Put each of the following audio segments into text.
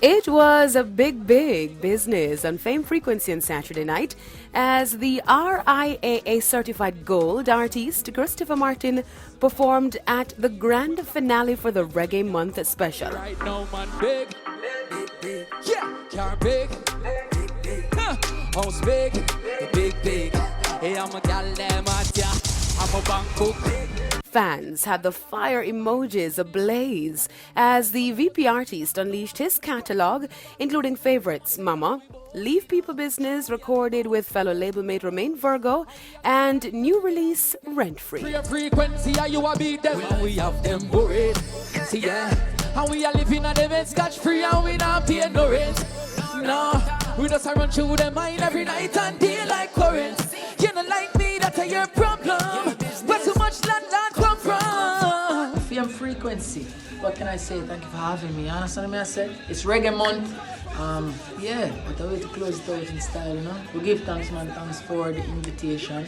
It was a big business on Fame Frequency on Saturday night as the RIAA certified gold artist Christopher Martin performed at the grand finale for the Reggae Month special. Right now, man, big, yeah, car big, house big, big. Hey, I'm a gal, I'm a bank book. Fans had the fire emojis ablaze as the VP artist unleashed his catalog, including favorites Mama, Leave People Business, recorded with fellow label mate Romain Virgo, and new release Rent Free. Frequency, are you a beat them? We have them worried. See, yeah, and we are living on them scotch free and we not pay no rent. No, we just run through them mind every night and day like current. You don't like me, that's your problem. Where too much land come from? Fame Frequency. What can I say? Thank you for having me. You understand what I said? It's Reggae Month. Yeah, but a way to close it out in style, you know. We give thanks, man. Thanks for the invitation.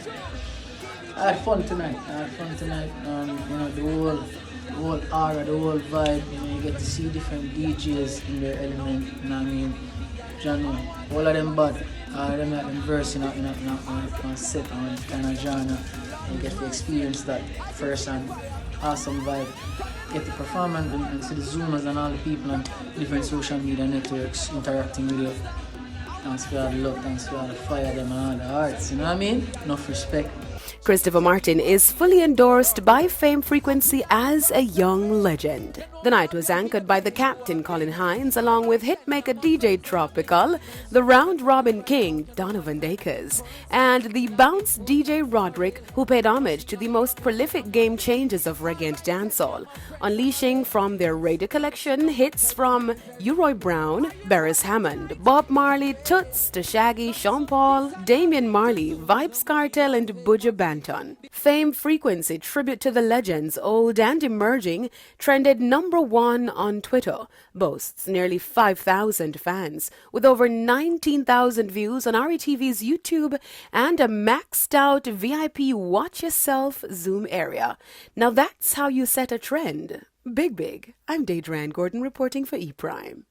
I had fun tonight. You know, the whole aura, the whole vibe. You know, you get to see different DJs in their element. You know what I mean? Johnny, all of them bad. Them like them verse in a set on kind of genre. You get to experience that firsthand. Awesome vibe. Get to perform and see the Zoomers and all the people on different social media networks interacting with you. Thanks for all the love, thanks for all the fire, them and all the hearts, you know what I mean? Enough respect. Christopher Martin is fully endorsed by Fame Frequency as a young legend. The night was anchored by the captain Colin Hines along with hitmaker DJ Tropical, the round-robin king Donovan Dakers, and the bounce DJ Roderick, who paid homage to the most prolific game changers of reggae and dancehall, unleashing from their radio collection hits from Uroy Brown, Beres Hammond, Bob Marley, Toots, to Shaggy, Sean Paul, Damian Marley, Vibes Cartel, and Buja Banton. Fame Frequency tribute to the legends, old and emerging, trended #1 on Twitter, boasts nearly 5,000 fans, with over 19,000 views on RETV's YouTube and a maxed out VIP watch yourself Zoom area. Now that's how you set a trend. Big. I'm Deidre Gordon reporting for ePrime.